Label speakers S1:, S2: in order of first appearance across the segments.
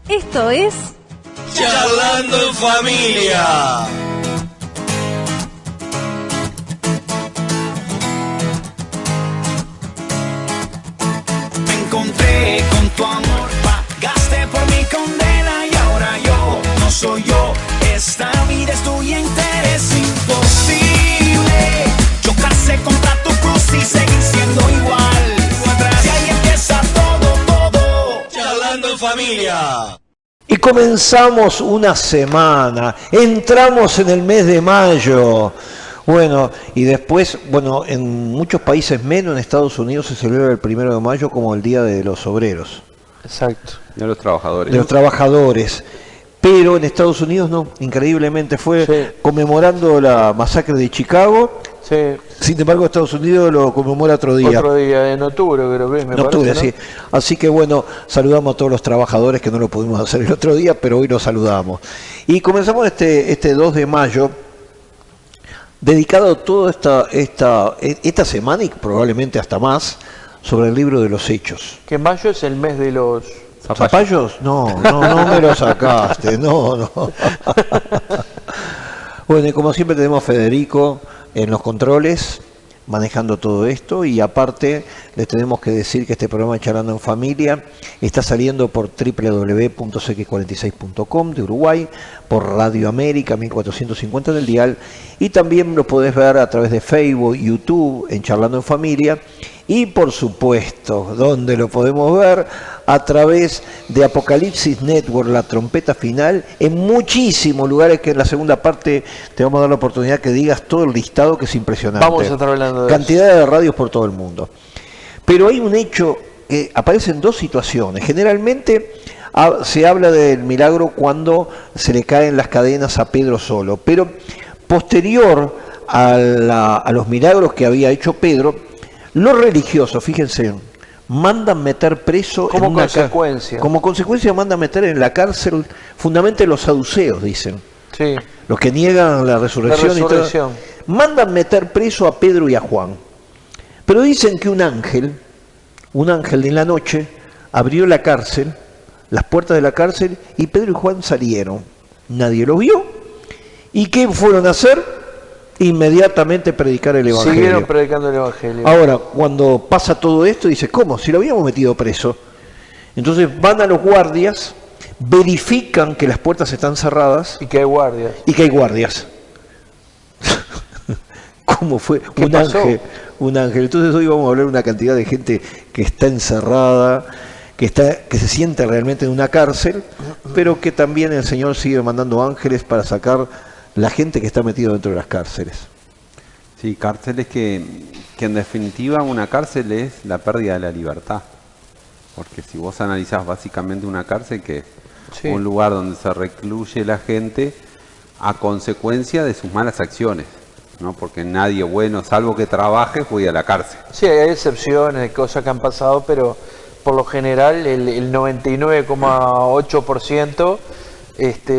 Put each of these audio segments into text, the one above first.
S1: Esto es
S2: Charlando en Familia.
S3: Me encontré con tu amor, pagaste por mi condena y ahora yo no soy yo. Esta vida es tuya entera, es imposible chocarse contra tu cruz y seguir siendo igual. Si ahí empieza todo.
S2: Charlando en Familia.
S4: Y comenzamos una semana, entramos en el mes de mayo. Bueno, y después, en muchos países menos, en Estados Unidos se celebra el 1 de mayo como el Día de los Obreros.
S5: Exacto.
S6: De los trabajadores.
S4: De los trabajadores. Pero en Estados Unidos no, increíblemente fue conmemorando la masacre de Chicago.
S5: Sí.
S4: Sin embargo, Estados Unidos lo conmemora otro día.
S5: Otro día, en octubre creo que es, me
S4: En octubre,
S5: parece, ¿no?
S4: sí. Así que saludamos a todos los trabajadores que no lo pudimos hacer el otro día, pero hoy los saludamos. Y comenzamos este 2 de mayo, dedicado toda esta semana y probablemente hasta más, sobre el libro de los Hechos.
S5: Que mayo es el mes de los...
S4: ¿Zapallos? No me lo sacaste, no. Bueno, y como siempre tenemos a Federico en los controles, manejando todo esto, y aparte les tenemos que decir que este programa de Charlando en Familia está saliendo por www.cx46.com de Uruguay, por Radio América 1450 del dial, y también lo podés ver a través de Facebook, YouTube, en Charlando en Familia, y por supuesto, donde lo podemos ver, a través de Apocalipsis Network, la trompeta final, en muchísimos lugares, que en la segunda parte te vamos a dar la oportunidad que digas todo el listado, que es impresionante.
S5: Vamos a estar hablando de
S4: cantidad de radios por todo el mundo. Pero hay un hecho que aparece en dos situaciones. Generalmente se habla del milagro cuando se le caen las cadenas a Pedro solo, pero posterior a los milagros que había hecho Pedro, los religiosos, fíjense, mandan meter preso
S5: como
S4: en una
S5: consecuencia.
S4: Como consecuencia mandan meter en la cárcel fundamentalmente los saduceos, dicen.
S5: Sí.
S4: Los que niegan la resurrección.
S5: La resurrección.
S4: Y todo. Mandan meter preso a Pedro y a Juan. Pero dicen que un ángel en la noche abrió la cárcel, las puertas de la cárcel, y Pedro y Juan salieron. Nadie los vio. ¿Y qué fueron a hacer? Inmediatamente predicar el Evangelio.
S5: Siguieron predicando el Evangelio.
S4: Ahora, cuando pasa todo esto, dice, ¿cómo? Si lo habíamos metido preso. Entonces van a los guardias, verifican que las puertas están cerradas.
S5: Y que hay guardias.
S4: ¿Cómo fue?
S5: ¿Qué pasó?
S4: Un ángel. Entonces hoy vamos a hablar de una cantidad de gente que está encerrada, que se siente realmente en una cárcel, pero que también el Señor sigue mandando ángeles para sacar la gente que está metida dentro de las cárceles.
S6: Sí, cárceles que en definitiva una cárcel es la pérdida de la libertad. Porque si vos analizás básicamente una cárcel, que es un lugar donde se recluye la gente a consecuencia de sus malas acciones, ¿no? Porque nadie bueno, salvo que trabaje, fue a la cárcel.
S5: Sí, hay excepciones, hay cosas que han pasado, pero por lo general el 99,8%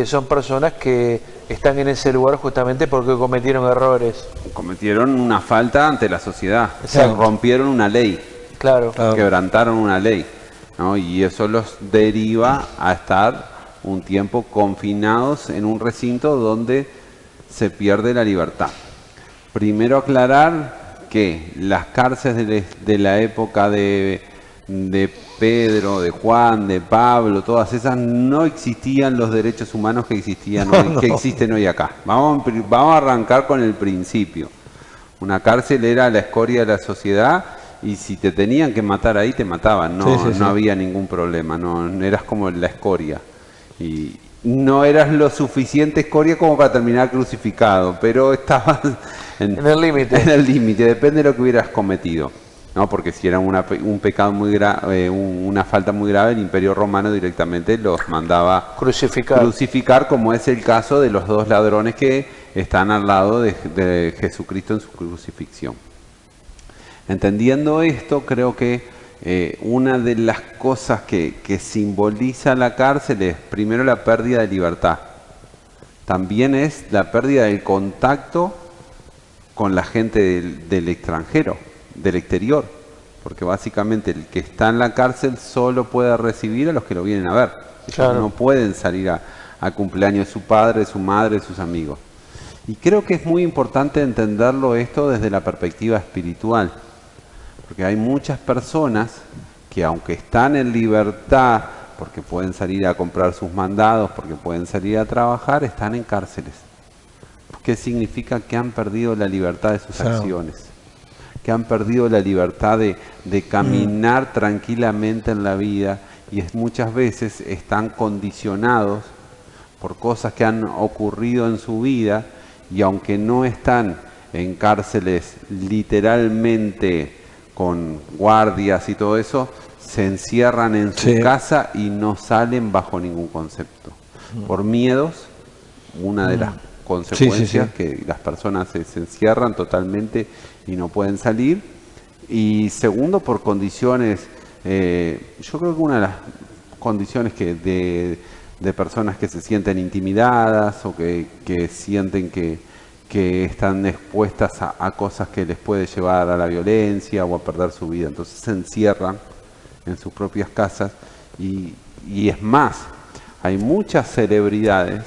S5: son personas que están en ese lugar justamente porque cometieron errores.
S6: Cometieron una falta ante la sociedad.
S5: Exacto.
S6: Rompieron una ley.
S5: Claro.
S6: Quebrantaron una ley, ¿no? Y eso los deriva a estar un tiempo confinados en un recinto donde se pierde la libertad. Primero aclarar que las cárceles de la época de Pedro, de Juan, de Pablo, todas esas, no existían los derechos humanos que existían hoy, que existen hoy acá. Vamos a arrancar con el principio. Una cárcel era la escoria de la sociedad, y si te tenían que matar ahí, te mataban. No había ningún problema, no eras como la escoria. Y no eras lo suficiente escoria como para terminar crucificado, pero estabas en
S5: el límite.
S6: En el límite, depende de lo que hubieras cometido. No, porque si era un pecado muy grave, una falta muy grave, el Imperio Romano directamente los mandaba crucificar, como es el caso de los dos ladrones que están al lado de Jesucristo en su crucifixión. Entendiendo esto, creo que una de las cosas que simboliza la cárcel es primero la pérdida de libertad. También es la pérdida del contacto con la gente del extranjero, del exterior. porque básicamente el que está en la cárcel solo puede recibir a los que lo vienen a ver. Ellos no pueden salir a cumpleaños de su padre, de su madre, de sus amigos. Y creo que es muy importante entenderlo esto desde la perspectiva espiritual, porque hay muchas personas que aunque están en libertad, porque pueden salir a comprar sus mandados, porque pueden salir a trabajar, están en cárceles. ¿Qué significa? Que han perdido la libertad de sus acciones, que han perdido la libertad de caminar tranquilamente en la vida, y muchas veces están condicionados por cosas que han ocurrido en su vida, y aunque no están en cárceles literalmente con guardias y todo eso, se encierran en su casa y no salen bajo ningún concepto. Por miedos, una de las consecuencias que las personas se encierran totalmente y no pueden salir. Y segundo, por condiciones, yo creo que una de las condiciones de personas que se sienten intimidadas o que sienten que están expuestas a cosas que les puede llevar a la violencia o a perder su vida. Entonces se encierran en sus propias casas y es más, hay muchas celebridades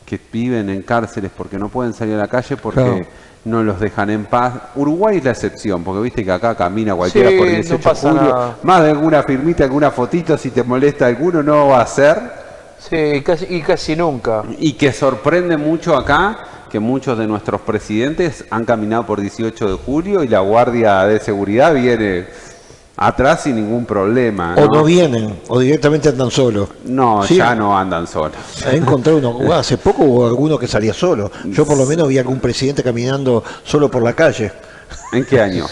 S6: que viven en cárceles porque no pueden salir a la calle porque no los dejan en paz. Uruguay es la excepción, porque viste que acá camina cualquiera por el 18 de julio, nada. Más de alguna firmita, alguna fotito, si te molesta alguno, no va a ser.
S5: Sí, casi nunca.
S6: Y que sorprende mucho acá, que muchos de nuestros presidentes han caminado por 18 de julio y la Guardia de Seguridad viene atrás sin ningún problema, ¿no?
S4: O no vienen, o directamente andan solos.
S6: No, ¿sí? Ya no andan solos.
S4: He encontrado uno, hace poco hubo alguno que salía solo. Yo por lo menos vi algún presidente caminando solo por la calle.
S6: ¿En qué año?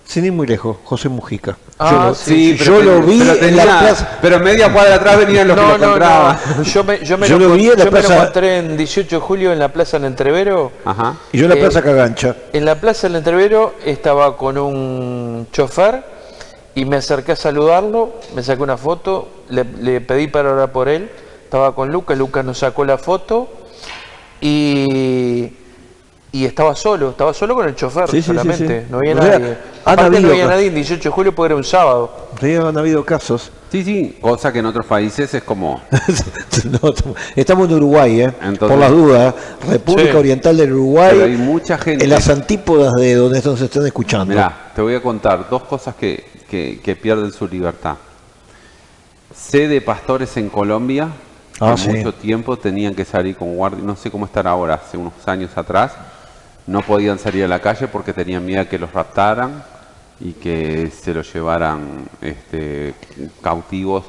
S4: Sin ir muy lejos, José Mujica.
S6: Yo lo vi en la plaza. Pero media cuadra atrás venían los que lo encontraban.
S5: Yo lo vi en la plaza. Yo me lo encontré en 18 de julio en la Plaza del Entrevero.
S4: Ajá. Y yo en la Plaza Cagancha.
S5: En la Plaza del Entrevero estaba con un chofer y me acerqué a saludarlo, me saqué una foto, le pedí para orar por él. Estaba con Lucas nos sacó la foto y estaba solo con el chofer solamente, no había nadie. Aparte no había nadie en 18 de julio porque era un sábado.
S4: Sí, han habido casos.
S6: Sí, cosa que en otros países es como...
S4: No, estamos en Uruguay,
S6: Entonces,
S4: por las dudas, República Oriental del Uruguay,
S6: pero hay mucha gente
S4: en las antípodas de donde se están escuchando.
S6: Mirá, te voy a contar dos cosas que pierden su libertad. Sé de pastores en Colombia que mucho tiempo tenían que salir con guardia, no sé cómo estar ahora, hace unos años atrás, no podían salir a la calle porque tenían miedo que los raptaran y que se los llevaran cautivos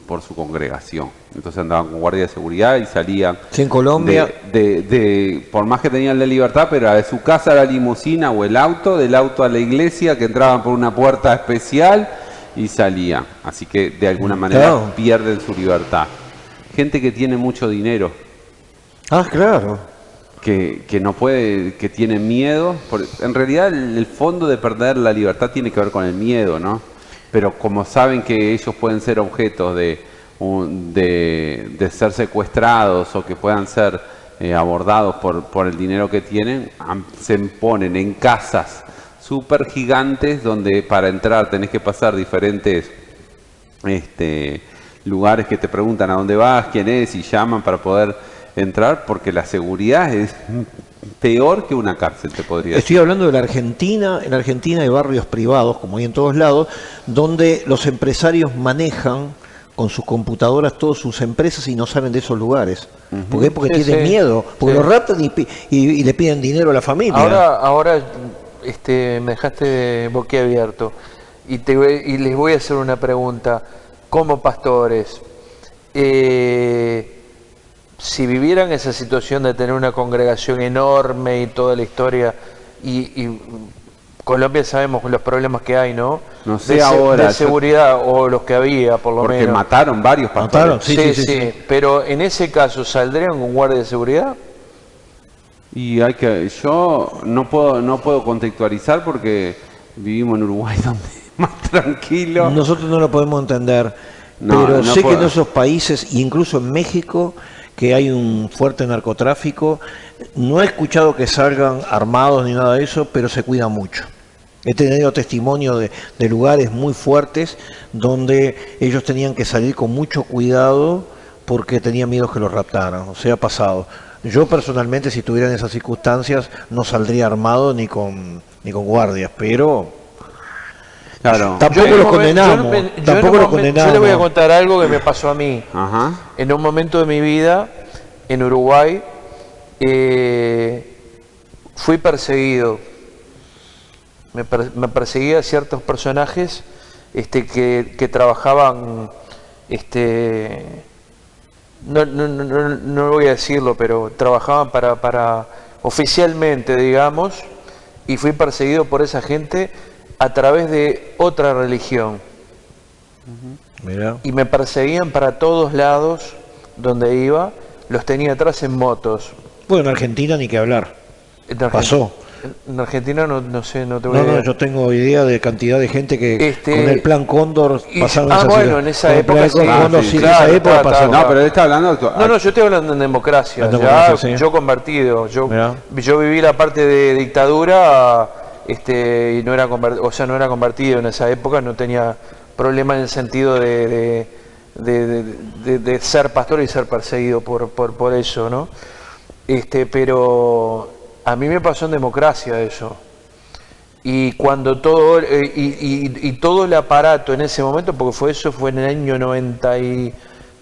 S6: por su congregación. Entonces andaban con guardia de seguridad y salían
S4: en Colombia
S6: por más que tenían la libertad, pero de su casa a la limusina o el auto, del auto a la iglesia, que entraban por una puerta especial y salían. Así que de alguna manera pierden su libertad. Gente que tiene mucho dinero.
S4: Claro.
S6: Que no puede, que tiene miedo. En realidad el fondo de perder la libertad tiene que ver con el miedo, ¿no? Pero como saben que ellos pueden ser objetos de ser secuestrados o que puedan ser abordados por el dinero que tienen, se ponen en casas súper gigantes donde para entrar tenés que pasar diferentes lugares que te preguntan a dónde vas, quién es, y llaman para poder entrar, porque la seguridad es peor que una cárcel, te podría decir.
S4: Estoy hablando de la Argentina. En Argentina hay barrios privados, como hay en todos lados, donde los empresarios manejan con sus computadoras todas sus empresas y no salen de esos lugares. ¿Por qué? Porque tienen miedo, porque los raptan y le piden dinero a la familia.
S5: Ahora me dejaste boquiabierto y les voy a hacer una pregunta. Como pastores, si vivieran esa situación de tener una congregación enorme y toda la historia, y Colombia sabemos los problemas que hay, ¿no?
S6: No sé ahora.
S5: De seguridad, o los que había, por lo menos.
S6: Porque mataron varios pastores.
S5: Sí. Pero en ese caso, ¿saldrían con guardia de seguridad?
S6: Y yo no puedo contextualizar porque vivimos en Uruguay donde es más tranquilo.
S4: Nosotros no lo podemos entender, pero sé que en esos países, incluso en México, que hay un fuerte narcotráfico, no he escuchado que salgan armados ni nada de eso, pero se cuida mucho. He tenido testimonio de lugares muy fuertes donde ellos tenían que salir con mucho cuidado porque tenían miedo que los raptaran. O sea, ha pasado. Yo personalmente, si estuviera en esas circunstancias, no saldría armado ni con guardias, pero
S6: Claro.
S4: tampoco lo condenamos. Tampoco lo
S5: Yo le voy a
S4: condenamos.
S5: contar algo que me pasó a mí.
S6: Ajá.
S5: En un momento de mi vida, en Uruguay, fui perseguido. Me perseguía ciertos personajes que trabajaban, no voy a decirlo, pero trabajaban para oficialmente, digamos, y fui perseguido por esa gente a través de otra religión.
S4: Mirá.
S5: Y me perseguían para todos lados donde iba, los tenía atrás en motos.
S4: Bueno, en Argentina ni que hablar.
S5: En Argentina-
S4: Pasó.
S5: En Argentina no sé, no tengo
S4: No,
S5: idea.
S4: no, yo tengo idea de cantidad de gente que
S5: Este,
S4: con el plan Cóndor
S5: y-
S4: pasaron
S5: ah,
S4: esa
S5: bueno,
S4: situación.
S5: en esa
S4: Con el plan
S5: época sí.
S4: Cóndor,
S6: Ah, sí,
S4: sí, en
S5: claro,
S4: esa época
S5: está,
S4: pasó.
S6: No, pero él está hablando...
S5: No, yo estoy hablando en democracia.
S4: En democracia, sí.
S5: Yo convertido.
S4: Mirá.
S5: Yo viví la parte de dictadura, y no era convertido, o sea, no era convertido en esa época, no tenía problema en el sentido de ser pastor y ser perseguido por eso, ¿no? Pero a mí me pasó en democracia eso. Y cuando todo y todo el aparato en ese momento, porque fue en el año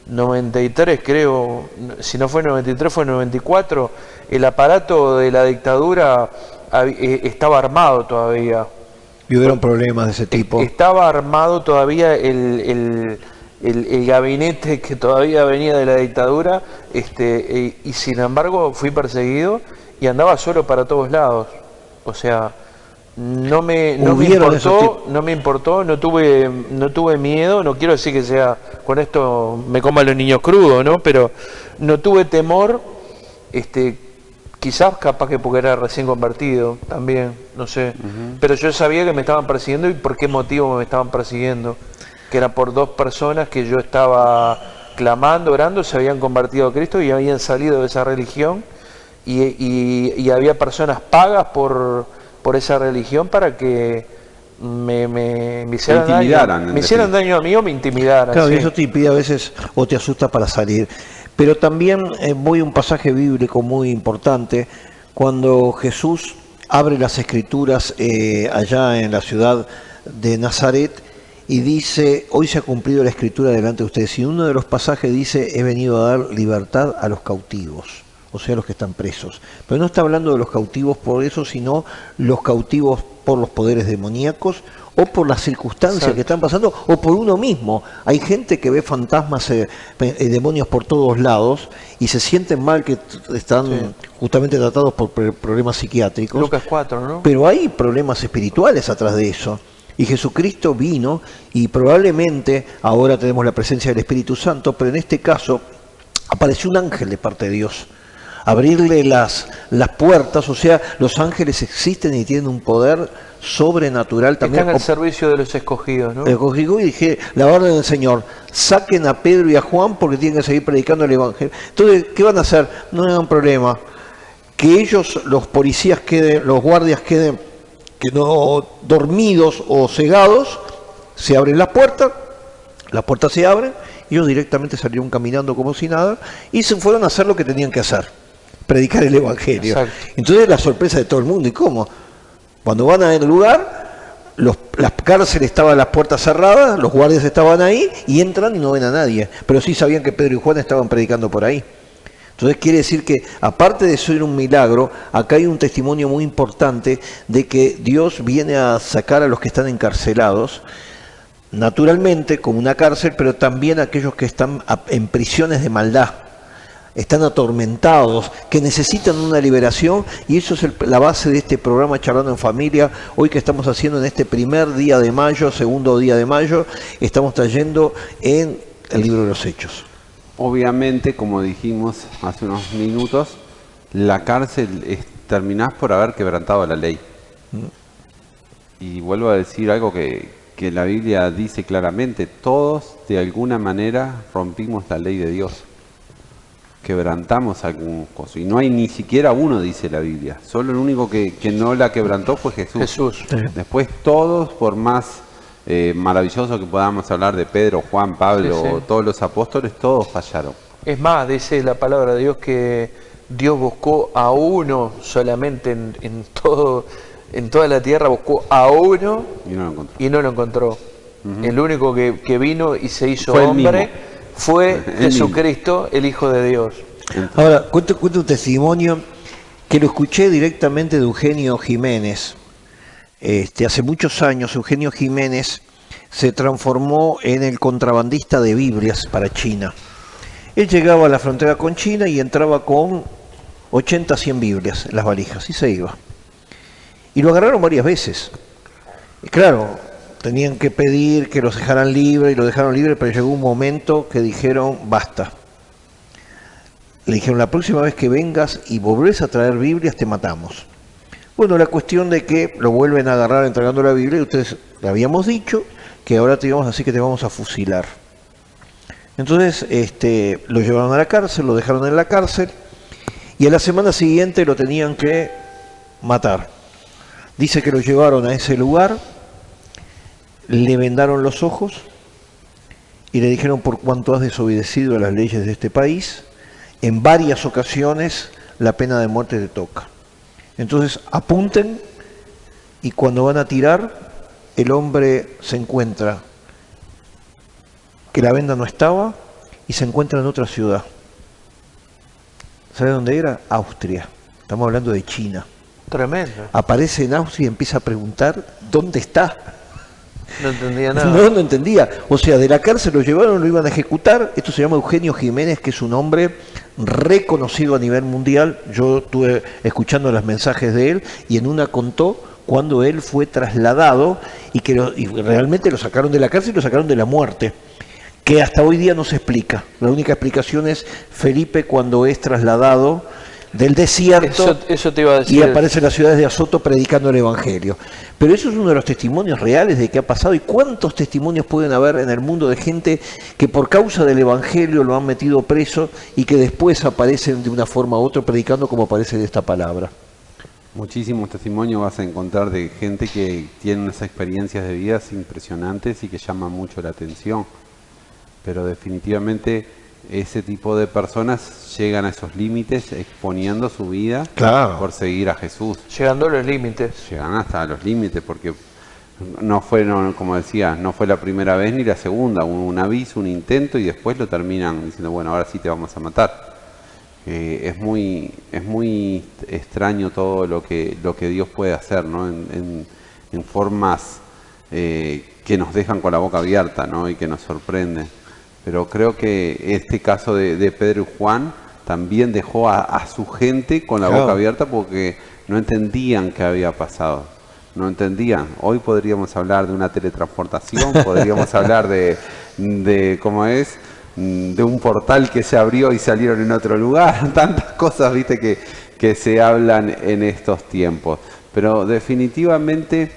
S5: 93 creo, si no fue en 93 fue en 94, el aparato de la dictadura estaba armado todavía.
S4: Y hubieron problemas de ese tipo.
S5: Estaba armado todavía el gabinete que todavía venía de la dictadura, y sin embargo fui perseguido y andaba solo para todos lados. O sea, no me
S4: Hubieron esos
S5: importó, no tuve miedo, no quiero decir que sea, con esto me coman los niños crudos, ¿no? Pero no tuve temor, quizás capaz que porque era recién convertido también, no sé. Pero yo sabía que me estaban persiguiendo y por qué motivo me estaban persiguiendo. Que era por dos personas que yo estaba clamando, orando, se habían convertido a Cristo y habían salido de esa religión y había personas pagas por esa religión para que me hicieran
S6: intimidaran,
S5: daño.
S6: en
S5: Me hicieran daño a mí o me intimidaran.
S4: Claro, y
S5: sí.
S4: eso te impide a veces o te asusta para salir. Pero también voy a un pasaje bíblico muy importante, cuando Jesús abre las escrituras allá en la ciudad de Nazaret y dice, hoy se ha cumplido la escritura delante de ustedes. Y uno de los pasajes dice, he venido a dar libertad a los cautivos, o sea, los que están presos. Pero no está hablando de los cautivos por eso, sino los cautivos por los poderes demoníacos o por las circunstancias
S5: Exacto.
S4: que están pasando o por uno mismo. Hay gente que ve fantasmas, demonios por todos lados y se sienten mal que están
S5: Sí.
S4: justamente tratados por problemas psiquiátricos.
S5: Lucas 4, ¿no?
S4: Pero hay problemas espirituales atrás de eso. Y Jesucristo vino y probablemente ahora tenemos la presencia del Espíritu Santo, pero en este caso apareció un ángel de parte de Dios. Abrirle las puertas, o sea, los ángeles existen y tienen un poder sobrenatural también.
S5: Están al servicio de los escogidos, ¿no?
S4: Y dije, la orden del Señor, saquen a Pedro y a Juan porque tienen que seguir predicando el Evangelio. Entonces, ¿qué van a hacer? No hay un problema. Que ellos, los policías queden, los guardias queden, que no dormidos o cegados, se abren las puertas se abren, y ellos directamente salieron caminando como si nada, y se fueron a hacer lo que tenían que hacer, predicar el Evangelio.
S5: Exacto.
S4: Entonces la sorpresa de todo el mundo, ¿y cómo? Cuando van al lugar, las cárceles estaban las puertas cerradas, los guardias estaban ahí, y entran y no ven a nadie, pero sí sabían que Pedro y Juan estaban predicando por ahí. Entonces quiere decir que, aparte de ser un milagro, acá hay un testimonio muy importante de que Dios viene a sacar a los que están encarcelados, naturalmente como una cárcel, pero también a aquellos que están en prisiones de maldad, están atormentados, que necesitan una liberación, y eso es la base de este programa Charlando en Familia, hoy que estamos haciendo en este primer día de mayo, segundo día de mayo, estamos trayendo en el libro de los Hechos.
S6: Obviamente, como dijimos hace unos minutos, la cárcel terminás por haber quebrantado la ley. Y vuelvo a decir algo que la Biblia dice claramente, todos de alguna manera rompimos la ley de Dios. quebrantamos algún coso. Y no hay ni siquiera uno, dice la Biblia. Solo el único que no la quebrantó fue Jesús.
S5: Jesús.
S6: Después todos, por más maravilloso que podamos hablar de Pedro, Juan, Pablo,
S5: Sí, sí.
S6: todos los apóstoles, todos fallaron.
S5: Es más, dice la palabra de Dios que Dios buscó a uno solamente en toda la tierra, buscó a uno
S6: Y no lo encontró.
S5: y no lo encontró. El único que vino y se hizo
S6: Fue el
S5: hombre
S6: mismo.
S5: fue
S6: El
S5: Jesucristo, el Hijo de Dios.
S4: Ahora, cuento un testimonio que lo escuché directamente de Eugenio Jiménez. Hace muchos años Eugenio Jiménez se transformó en el contrabandista de Biblias para China. Él llegaba a la frontera con China y entraba con 80, 100 Biblias en las valijas y se iba. Y lo agarraron varias veces. Y claro, tenían que pedir que los dejaran libre y lo dejaron libre, pero llegó un momento que dijeron, basta. Le dijeron, la próxima vez que vengas y volvés a traer Biblias, te matamos. Bueno, la cuestión de que lo vuelven a agarrar entregando la Biblia, y ustedes le habíamos dicho que ahora te íbamos así que te vamos a fusilar. Entonces, lo llevaron a la cárcel, lo dejaron en la cárcel, y a la semana siguiente lo tenían que matar. Dice que lo llevaron a ese lugar, le vendaron los ojos y le dijeron, por cuanto has desobedecido a las leyes de este país, en varias ocasiones la pena de muerte te toca. Entonces apunten y cuando van a tirar, el hombre se encuentra que la venda no estaba y se encuentra en otra ciudad. ¿Sabe dónde era? Austria. Estamos hablando de China.
S5: Tremendo.
S4: Aparece en Austria y empieza a preguntar, ¿dónde está?
S5: No entendía nada.
S4: No entendía. O sea, de la cárcel lo llevaron, lo iban a ejecutar. Esto se llama Eugenio Jiménez, que es un hombre reconocido a nivel mundial. Yo estuve escuchando los mensajes de él y en una contó cuando él fue trasladado y realmente lo sacaron de la cárcel y lo sacaron de la muerte, que hasta hoy día no se explica. La única explicación es Felipe cuando es trasladado del desierto
S5: Eso te iba a decir.
S4: y aparece en las ciudades de Azoto predicando el Evangelio. Pero eso es uno de los testimonios reales de qué ha pasado. ¿Y cuántos testimonios pueden haber en el mundo de gente que por causa del Evangelio lo han metido preso y que después aparecen de una forma u otra predicando como aparece de esta palabra?
S6: Muchísimos testimonios vas a encontrar de gente que tiene unas experiencias de vidas impresionantes y que llaman mucho la atención. Pero definitivamente ese tipo de personas llegan a esos límites exponiendo su vida por seguir a Jesús.
S5: Llegando a los límites.
S6: Llegan hasta los límites porque no fue, como decía, no fue la primera vez ni la segunda. Hubo un aviso, un intento y después lo terminan diciendo, bueno, ahora sí te vamos a matar. Es muy extraño todo lo que Dios puede hacer, ¿no? En formas que nos dejan con la boca abierta, ¿no? Y que nos sorprenden. Pero creo que este caso de Pedro y Juan también dejó a su gente con la boca abierta porque no entendían qué había pasado. No entendían. Hoy podríamos hablar de una teletransportación, podríamos hablar de ¿cómo es? De un portal que se abrió y salieron en otro lugar. Tantas cosas, viste, que se hablan en estos tiempos. Pero definitivamente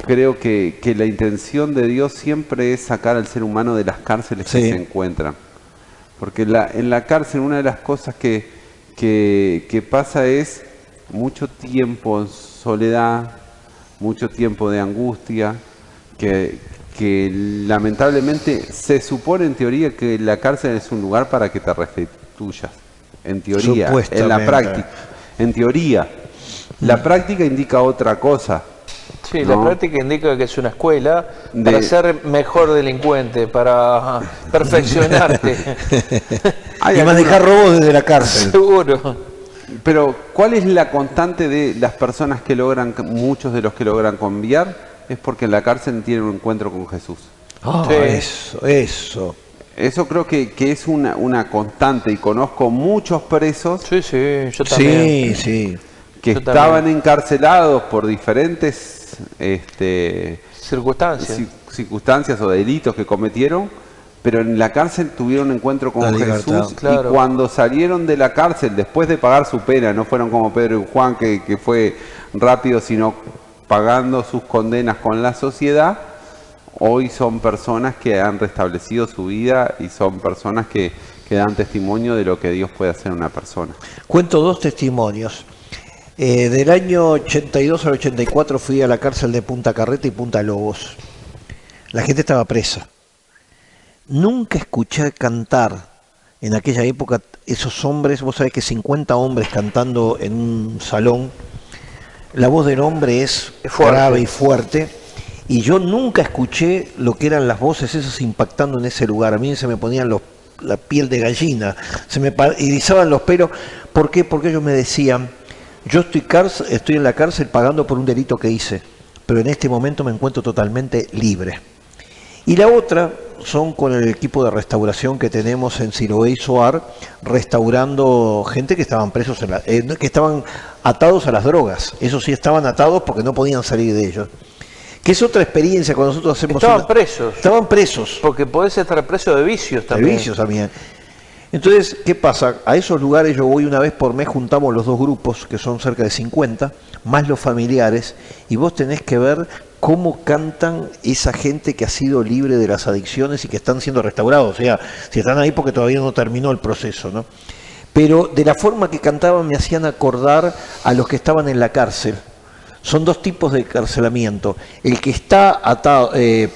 S6: creo que la intención de Dios siempre es sacar al ser humano de las cárceles que se encuentran. Porque en la cárcel una de las cosas que pasa es mucho tiempo en soledad, mucho tiempo de angustia, que lamentablemente se supone en teoría que la cárcel es un lugar para que te restituyas. En teoría, en la práctica. En teoría. La práctica indica otra cosa.
S5: Sí,
S6: ¿no?
S5: La práctica indica que es una escuela para ser mejor delincuente, para perfeccionarte.
S4: Y manejar robos desde la cárcel.
S5: Seguro.
S6: Pero, ¿cuál es la constante de las personas que logran, muchos de los que logran cambiar? Es porque en la cárcel tienen un encuentro con Jesús.
S4: Eso.
S6: Eso creo que es una constante y conozco muchos presos
S5: Yo también.
S6: que estaban encarcelados por diferentes circunstancias o delitos que cometieron, pero en la cárcel tuvieron un encuentro con Jesús y cuando salieron de la cárcel, después de pagar su pena, no fueron como Pedro y Juan que fue rápido, sino pagando sus condenas con la sociedad, hoy son personas que han restablecido su vida y son personas que que dan testimonio de lo que Dios puede hacer en una persona.
S4: Cuento dos testimonios. Del año 82 al 84 fui a la cárcel de Punta Carreta y Punta Lobos. La gente estaba presa. Nunca escuché cantar en aquella época esos hombres, vos sabés que 50 hombres cantando en un salón, la voz del hombre es grave y fuerte, y yo nunca escuché lo que eran las voces esas impactando en ese lugar. A mí se me ponían la piel de gallina, se me erizaban los pelos. ¿Por qué? Porque ellos me decían, yo estoy en la cárcel pagando por un delito que hice, pero en este momento me encuentro totalmente libre. Y la otra son con el equipo de restauración que tenemos en Siloé y Soar, restaurando gente que estaban presos, que estaban atados a las drogas. Eso sí, estaban atados porque no podían salir de ellos. Que es otra experiencia cuando nosotros hacemos...
S5: Estaban presos.
S4: Estaban presos.
S5: Porque podés estar preso de vicios también.
S4: De vicios también. Entonces, ¿qué pasa? A esos lugares yo voy una vez por mes, juntamos los dos grupos, que son cerca de 50, más los familiares, y vos tenés que ver cómo cantan esa gente que ha sido libre de las adicciones y que están siendo restaurados. O sea, si están ahí porque todavía no terminó el proceso, ¿no? Pero de la forma que cantaban me hacían acordar a los que estaban en la cárcel. Son dos tipos de encarcelamiento. El que está atado,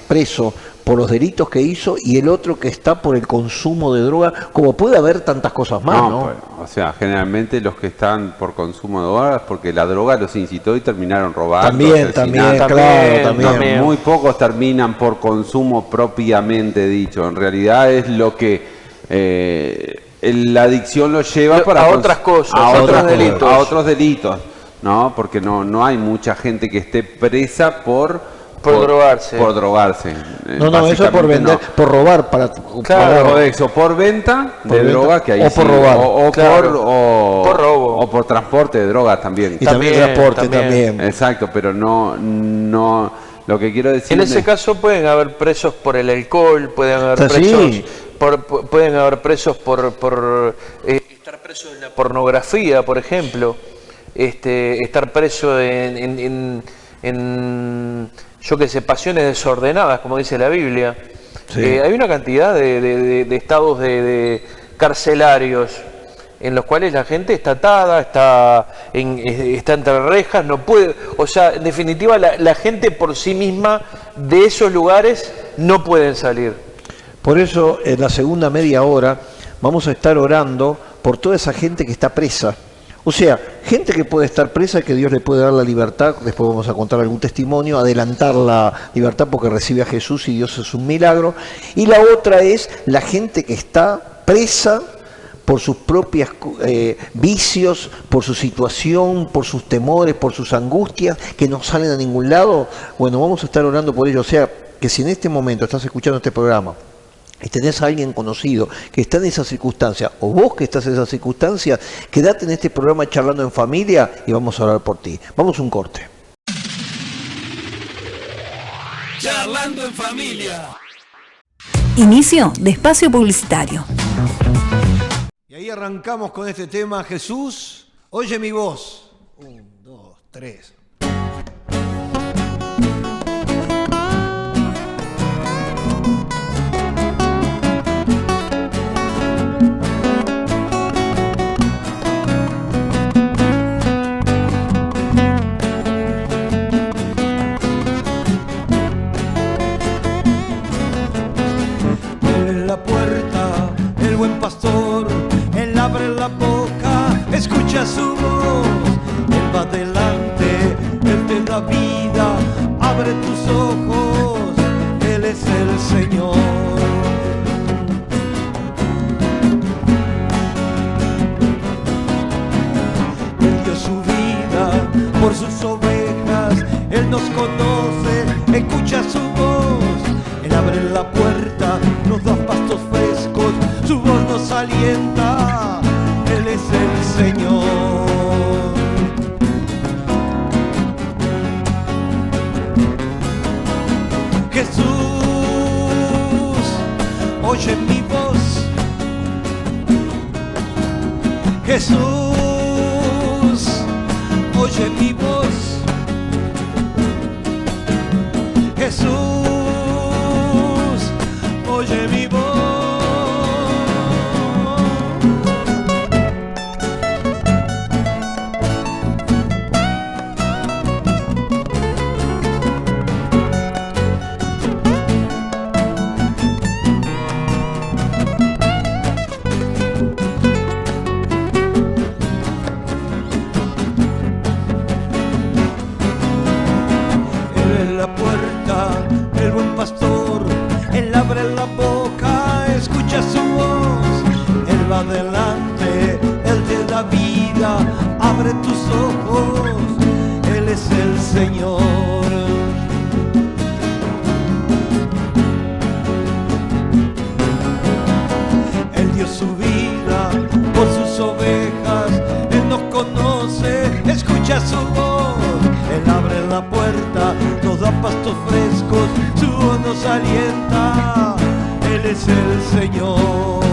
S4: preso por los delitos que hizo, y el otro que está por el consumo de droga, como puede haber tantas cosas más, ¿no?
S6: Pues, o sea, generalmente los que están por consumo de drogas, porque la droga los incitó y terminaron robando.
S4: También.
S6: Muy pocos terminan por consumo propiamente dicho. En realidad es lo que la adicción los lleva para
S5: otras cosas, a
S6: otros delitos, ¿no? Porque no hay mucha gente que esté presa por drogarse. Por drogarse.
S4: No, eso es por vender, no. Por robar,
S6: claro, eso, por venta de droga, que ahí
S4: o por robar.
S6: Por robo. O por transporte de drogas también.
S4: Y también transporte también.
S6: Exacto, pero no, lo que quiero decir...
S5: En ese caso pueden haber presos por el alcohol, pueden haber presos... Pueden haber presos por estar presos en la pornografía, por ejemplo, estar preso en yo qué sé, pasiones desordenadas, como dice la Biblia. Sí. Hay una cantidad de estados de carcelarios en los cuales la gente está atada, está entre rejas, no puede, o sea, en definitiva la gente por sí misma de esos lugares no pueden salir.
S4: Por eso en la segunda media hora vamos a estar orando por toda esa gente que está presa. O sea, gente que puede estar presa, que Dios le puede dar la libertad, después vamos a contar algún testimonio, adelantar la libertad porque recibe a Jesús y Dios es un milagro. Y la otra es la gente que está presa por sus propios vicios, por su situación, por sus temores, por sus angustias, que no salen a ningún lado. Bueno, vamos a estar orando por ellos. O sea, que si en este momento estás escuchando este programa, y tenés a alguien conocido que está en esa circunstancia, o vos que estás en esa circunstancia, quédate en este programa Charlando en Familia y vamos a orar por ti. Vamos a un corte.
S2: Charlando en Familia.
S1: Inicio de espacio publicitario.
S4: Y ahí arrancamos con este tema. Jesús, oye mi voz. 1, 2, 3.
S3: Él abre la boca, escucha su voz, Él va adelante, Él te da vida, abre tus ojos, Él es el Señor. Él dio su vida por sus ovejas, Él nos conoce, escucha su voz, Él abre la puerta, nos da pastos frescos, su voz nos alienta, Él es el Señor. Jesús, oye mi voz. Jesús, oye mi voz. Jesús, oye mi voz.
S2: eres el Señor.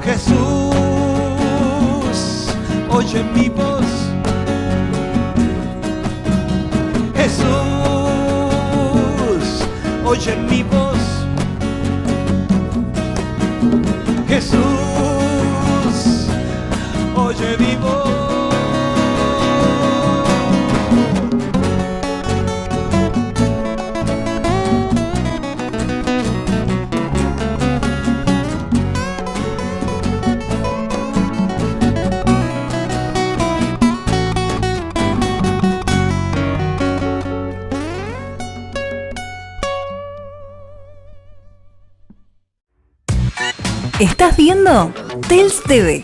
S2: Jesús, oye mi voz. Jesús, oye mi voz. Jesús, oye mi voz.
S1: ¿Estás viendo Tels TV?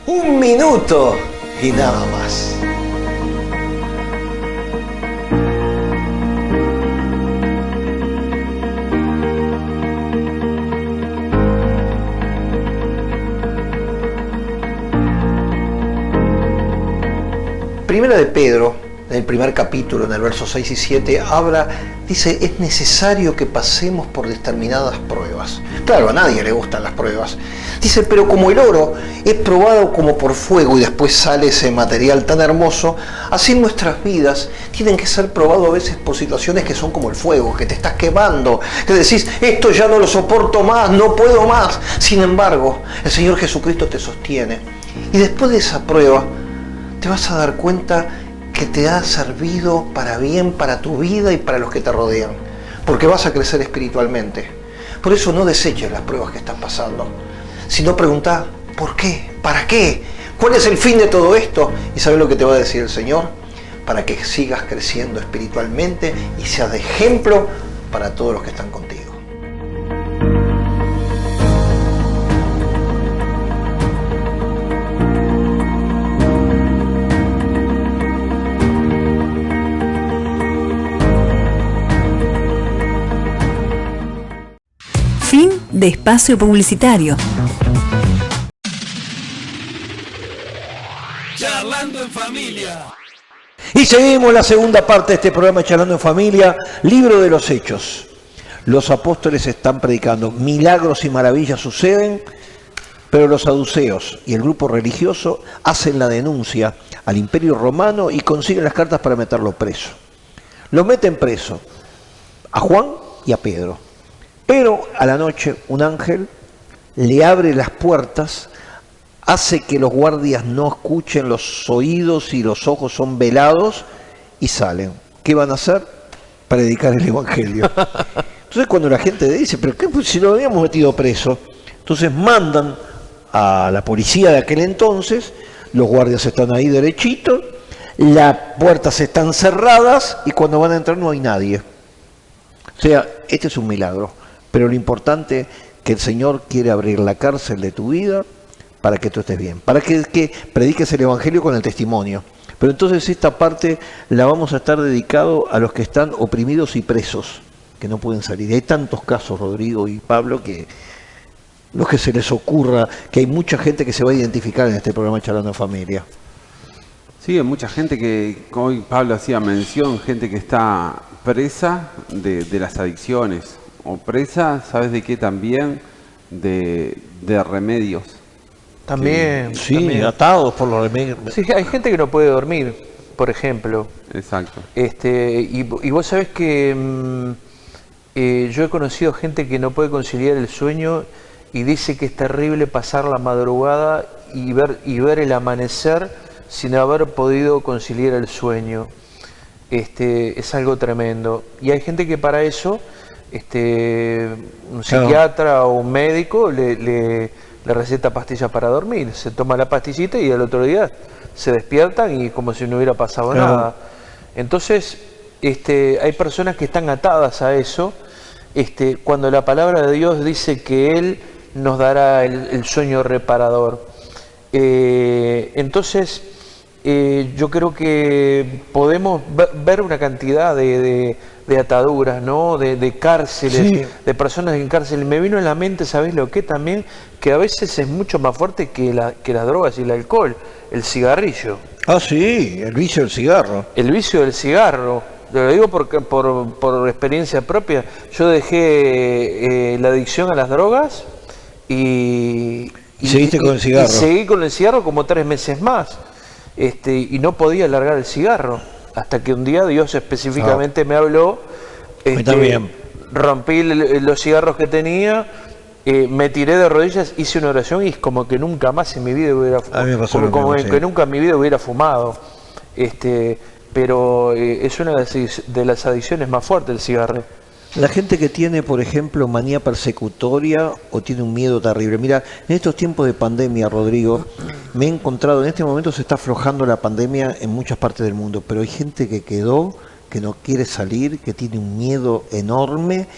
S4: Un minuto y nada más. Primera de Pedro, en el primer capítulo, en el verso 6 y 7, dice, es necesario que pasemos por determinadas pruebas. Claro, a nadie le gustan las pruebas. Dice, pero como el oro es probado como por fuego y después sale ese material tan hermoso, así nuestras vidas tienen que ser probadas a veces por situaciones que son como el fuego, que te estás quemando, que decís, esto ya no lo soporto más, no puedo más. Sin embargo, el Señor Jesucristo te sostiene. Y después de esa prueba, te vas a dar cuenta que te ha servido para bien, para tu vida y para los que te rodean, porque vas a crecer espiritualmente. Por eso no deseches las pruebas que estás pasando, sino preguntá, ¿por qué? ¿Para qué? ¿Cuál es el fin de todo esto? ¿Y sabes lo que te va a decir el Señor? Para que sigas creciendo espiritualmente y seas de ejemplo para todos los que están contigo.
S1: Fin de espacio publicitario.
S2: Charlando en familia.
S4: Y seguimos la segunda parte de este programa Charlando en Familia, Libro de los Hechos. Los apóstoles están predicando, milagros y maravillas suceden, pero los saduceos y el grupo religioso hacen la denuncia al Imperio Romano y consiguen las cartas para meterlo preso. Lo meten preso a Juan y a Pedro. Pero a la noche un ángel le abre las puertas, hace que los guardias no escuchen, los oídos y los ojos son velados y salen. ¿Qué van a hacer? Predicar el Evangelio. Entonces cuando la gente dice, ¿pero qué? Pues si lo habíamos metido preso. Entonces mandan a la policía de aquel entonces, los guardias están ahí derechitos, las puertas están cerradas y cuando van a entrar no hay nadie. O sea, este es un milagro. Pero lo importante es que el Señor quiere abrir la cárcel de tu vida para que tú estés bien, para que prediques el Evangelio con el testimonio. Pero entonces esta parte la vamos a estar dedicado a los que están oprimidos y presos, que no pueden salir. Y hay tantos casos, Rodrigo y Pablo, que los que se les ocurra, que hay mucha gente que se va a identificar en este programa Charlando en Familia.
S6: Sí, hay mucha gente que, hoy Pablo hacía mención, gente que está presa de las adicciones. O presa, ¿sabes de qué también? De remedios.
S5: También.
S4: Sí,
S5: también.
S4: atados por los remedios.
S5: Sí, hay gente que no puede dormir, por ejemplo.
S6: Exacto.
S5: Y vos sabés que yo he conocido gente que no puede conciliar el sueño y dice que es terrible pasar la madrugada y ver el amanecer sin haber podido conciliar el sueño. Es algo tremendo. Y hay gente que para eso un psiquiatra o un médico le receta pastillas para dormir, se toma la pastillita y al otro día se despiertan y como si no hubiera pasado nada. Entonces, hay personas que están atadas a eso, cuando la palabra de Dios dice que Él nos dará el sueño reparador. Entonces, yo creo que podemos ver una cantidad de ataduras, ¿no? De cárceles,
S4: Sí.
S5: de personas en cárcel. Me vino en la mente, ¿sabés lo que también? Que a veces es mucho más fuerte que las drogas y el alcohol, el cigarrillo.
S4: Ah, sí, el vicio del cigarro.
S5: El vicio del cigarro, lo digo porque por experiencia propia. Yo dejé la adicción a las drogas y
S4: Seguiste con el cigarro.
S5: Y seguí con el cigarro como 3 meses más. Y no podía largar el cigarro. Hasta que un día Dios específicamente me habló.
S4: mí también.
S5: Rompí los cigarros que tenía. Me tiré de rodillas, hice una oración y es como que nunca más en mi vida hubiera
S4: A mí me pasó lo
S5: como
S4: mismo,
S5: que
S4: sí.
S5: nunca en mi vida hubiera fumado. Pero es una de las adicciones más fuertes el cigarro.
S4: La gente que tiene, por ejemplo, manía persecutoria o tiene un miedo terrible. Mira, en estos tiempos de pandemia, Rodrigo, me he encontrado, en este momento se está aflojando la pandemia en muchas partes del mundo, pero hay gente que quedó, que no quiere salir, que tiene un miedo enorme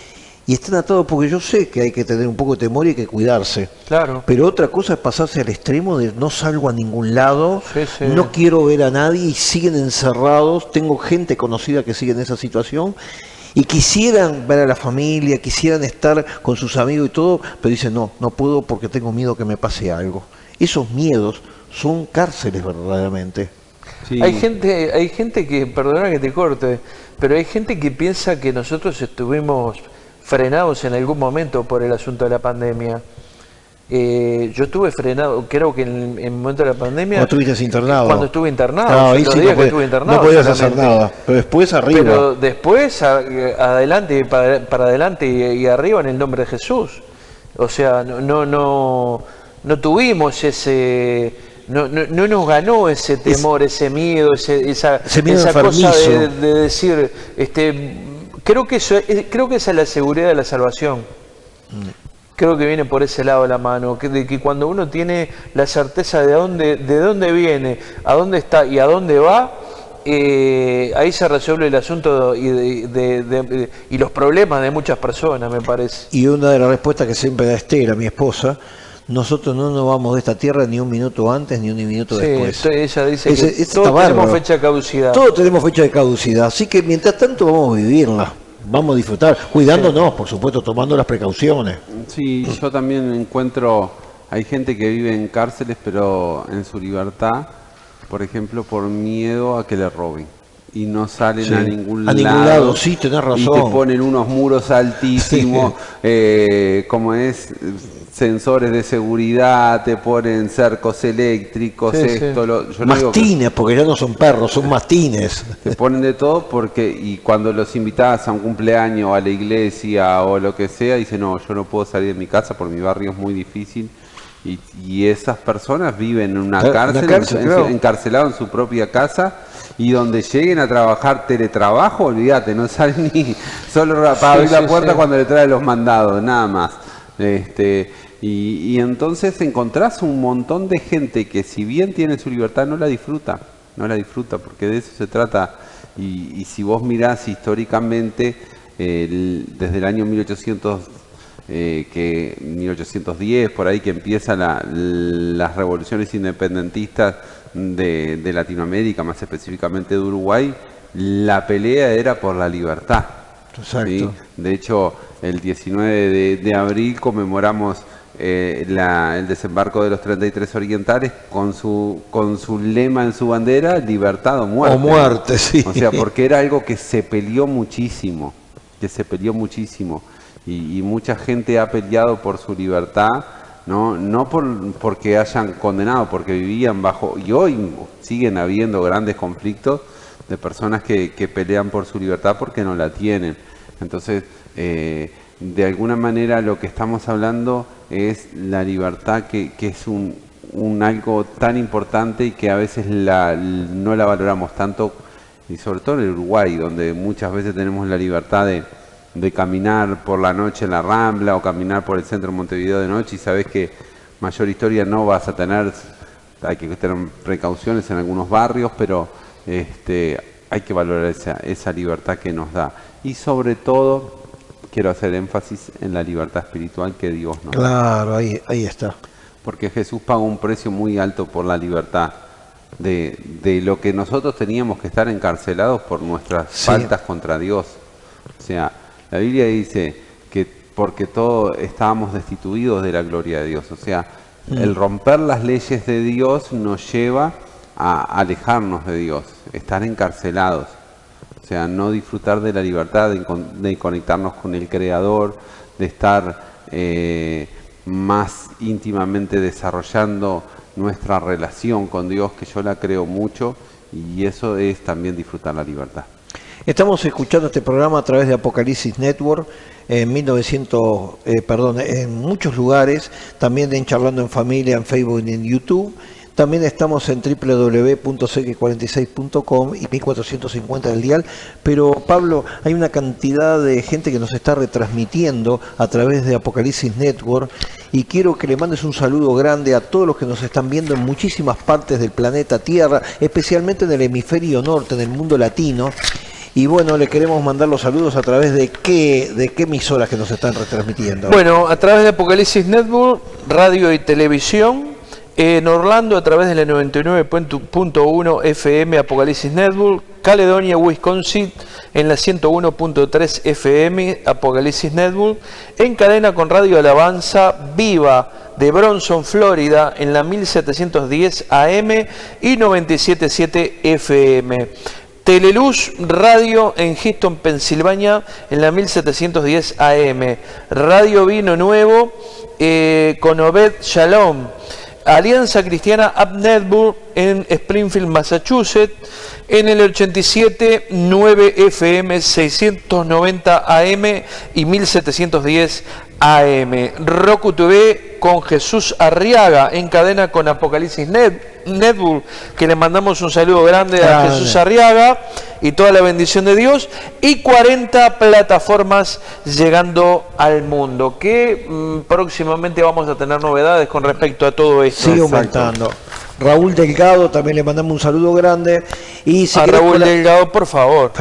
S4: y están atados porque yo sé que hay que tener un poco de temor y hay que cuidarse.
S5: Claro.
S4: Pero otra cosa es pasarse al extremo de no salgo a ningún lado,
S5: Sí, sí.
S4: no quiero ver a nadie y siguen encerrados. Tengo gente conocida que sigue en esa situación y quisieran ver a la familia, quisieran estar con sus amigos y todo, pero dicen no puedo porque tengo miedo que me pase algo. Esos miedos son cárceles verdaderamente.
S6: Sí.
S5: Hay gente que, perdona que te corte, pero hay gente que piensa que nosotros estuvimos frenados en algún momento por el asunto de la pandemia. Yo estuve frenado, creo que en el momento de la pandemia.
S4: ¿Cuando estuviste internado?
S5: Cuando estuve internado.
S4: No, ahí
S5: los
S4: sí
S5: días
S4: no
S5: que estuve internado.
S4: no podías hacer
S5: solamente.
S4: nada, pero después arriba.
S5: Pero después, adelante, para adelante y arriba en el nombre de Jesús. O sea, no tuvimos ese. No nos ganó ese temor, ese miedo, esa
S4: miedo
S5: cosa
S4: enfermizo.
S5: de decir, creo que esa es la seguridad de la salvación. Creo que viene por ese lado de la mano, de que cuando uno tiene la certeza de dónde viene, a dónde está y a dónde va, ahí se resuelve el asunto y los problemas de muchas personas, me parece.
S4: Y una de las respuestas que siempre da Estela, mi esposa, nosotros no nos vamos de esta tierra ni un minuto antes ni un minuto
S5: Sí,
S4: después.
S5: ella dice
S4: Ese-
S5: que
S4: ese está
S5: todos tenemos
S4: bárbaro.
S5: fecha de caducidad.
S4: Todos tenemos fecha de caducidad, así que mientras tanto vamos a vivirla, vamos a disfrutar, cuidándonos, por supuesto, tomando las precauciones.
S6: Sí, yo también encuentro, hay gente que vive en cárceles, pero en su libertad, por ejemplo, por miedo a que le roben. Y no salen
S4: Sí,
S6: a ningún
S4: a ningún lado, sí, tenés razón.
S6: Y te ponen unos muros altísimos, como es, sensores de seguridad, te ponen cercos eléctricos,
S5: Sí,
S6: esto, lo, yo no digo que-
S4: Mastines, porque ya no son perros, son mastines.
S6: te ponen de todo porque, y cuando los invitás a un cumpleaños, a la iglesia o lo que sea, dicen, no, yo no puedo salir de mi casa porque mi barrio es muy difícil. Y esas personas viven en una cárcel,
S4: claro.
S6: encarcelados en su propia casa, y donde lleguen a trabajar teletrabajo, olvídate, no salen ni solo para abrir la puerta cuando le traen los mandados, nada más. Y entonces encontrás un montón de gente que, si bien tiene su libertad, no la disfruta, porque de eso se trata. Y si vos mirás históricamente, desde el año 1810, por ahí que empiezan las revoluciones independentistas de Latinoamérica, más específicamente de Uruguay, la pelea era por la libertad.
S4: Exacto.
S6: ¿sí? De hecho, el 19 de abril conmemoramos el desembarco de los 33 orientales con su lema en su bandera, libertad o muerte.
S4: O muerte, sí.
S6: O sea, porque era algo que se peleó muchísimo, y mucha gente ha peleado por su libertad, no porque hayan condenado, porque vivían bajo, y hoy siguen habiendo grandes conflictos de personas que pelean por su libertad porque no la tienen. Entonces, de alguna manera lo que estamos hablando es la libertad, que es un algo tan importante y que a veces no la valoramos tanto, y sobre todo en el Uruguay, donde muchas veces tenemos la libertad de caminar por la noche en la Rambla o caminar por el centro de Montevideo de noche, y sabes que mayor historia no vas a tener. Hay que tener precauciones en algunos barrios, pero hay que valorar esa libertad que nos da. Y sobre todo, quiero hacer énfasis en la libertad espiritual que Dios nos da.
S4: Claro, ahí está.
S6: Porque Jesús pagó un precio muy alto por la libertad. de lo que nosotros teníamos que estar encarcelados por nuestras faltas contra Dios. O sea, la Biblia dice que porque todos estábamos destituidos de la gloria de Dios. O sea, el romper las leyes de Dios nos lleva a alejarnos de Dios, estar encarcelados. O sea, no disfrutar de la libertad, de conectarnos con el Creador, de estar más íntimamente desarrollando nuestra relación con Dios, que yo la creo mucho, y eso es también disfrutar la libertad.
S4: Estamos escuchando este programa a través de Apocalipsis Network en en muchos lugares, también en Charlando en Familia, en Facebook y en YouTube. También estamos en www.cx46.com y 1450 del dial. Pero Pablo, hay una cantidad de gente que nos está retransmitiendo a través de Apocalipsis Network y quiero que le mandes un saludo grande a todos los que nos están viendo en muchísimas partes del planeta Tierra, especialmente en el hemisferio norte, en el mundo latino. Y bueno, le queremos mandar los saludos a través de qué emisoras que nos están retransmitiendo.
S5: Bueno, a través de Apocalipsis Network, radio y televisión. En Orlando a través de la 99.1 FM Apocalipsis Network, Caledonia, Wisconsin en la 101.3 FM Apocalipsis Network, en cadena con Radio Alabanza Viva de Bronson, Florida en la 1710 AM y 97.7 FM. Teleluz Radio en Houston, Pensilvania en la 1710 AM. Radio Vino Nuevo con Obed Shalom. Alianza Cristiana Upnetwork en Springfield, Massachusetts, en el 87.9 FM, 690 AM y 1710 AM. Roku TV con Jesús Arriaga, en cadena con Apocalipsis Network, que le mandamos un saludo grande a Jesús Arriaga y toda la bendición de Dios, y 40 plataformas llegando al mundo, que próximamente vamos a tener novedades con respecto a todo esto.
S4: Sigue aumentando. Raúl Delgado, también le mandamos un saludo grande. Y si
S5: a Raúl Delgado, por favor.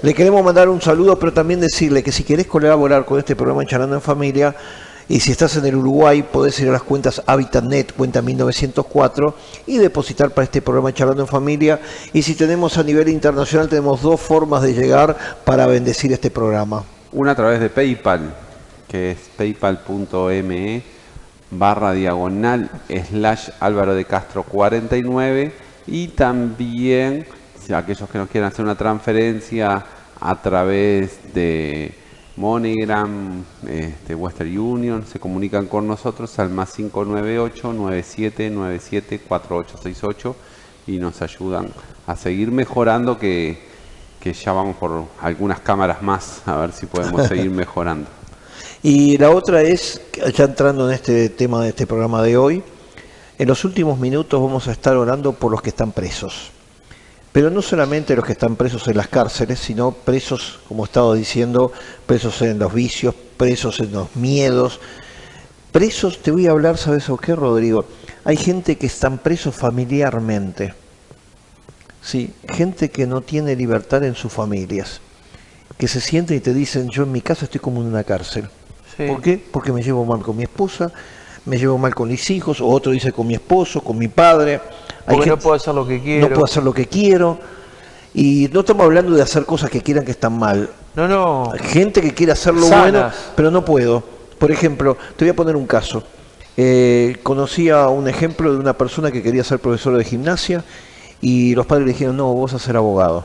S4: Le queremos mandar un saludo, pero también decirle que si querés colaborar con este programa Charlando en Familia, y si estás en el Uruguay, podés ir a las cuentas HabitatNet, cuenta 1904, y depositar para este programa Charlando en Familia. Y si tenemos a nivel internacional, tenemos dos formas de llegar para bendecir este programa.
S6: Una a través de PayPal, que es paypal.me//Álvaro de Castro 49, y también si aquellos que nos quieran hacer una transferencia a través de MoneyGram, Western Union, se comunican con nosotros al +598 9797 4868 y nos ayudan a seguir mejorando, que ya vamos por algunas cámaras más, a ver si podemos seguir mejorando.
S4: Y la otra es, ya entrando en este tema de este programa de hoy, en los últimos minutos vamos a estar orando por los que están presos. Pero no solamente los que están presos en las cárceles, sino presos, como he estado diciendo, presos en los vicios, presos en los miedos. Presos, te voy a hablar, ¿sabes o qué, Rodrigo? Hay gente que están presos familiarmente. Sí, gente que no tiene libertad en sus familias. Que se sienten y te dicen, yo en mi casa estoy como en una cárcel. Sí. ¿Por qué? Porque me llevo mal con mi esposa, me llevo mal con mis hijos, o otro dice con mi esposo, con mi padre.
S5: Porque no puedo hacer lo que quiero.
S4: No puedo hacer lo que quiero. Y no estamos hablando de hacer cosas que quieran que están mal.
S5: No.
S4: Gente que quiere hacer lo bueno, pero no puedo. Por ejemplo, te voy a poner un caso. Conocía un ejemplo de una persona que quería ser profesor de gimnasia y los padres le dijeron, no, vos vas a ser abogado.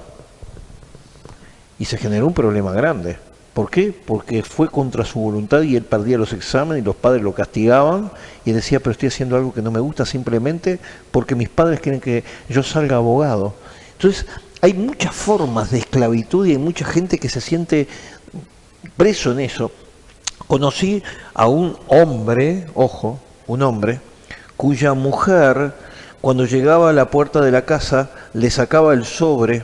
S4: Y se generó un problema grande. ¿Por qué? Porque fue contra su voluntad y él perdía los exámenes y los padres lo castigaban y él decía, pero estoy haciendo algo que no me gusta simplemente porque mis padres quieren que yo salga abogado. Entonces, hay muchas formas de esclavitud y hay mucha gente que se siente preso en eso. Conocí a un hombre, ojo, un hombre, cuya mujer, cuando llegaba a la puerta de la casa, le sacaba el sobre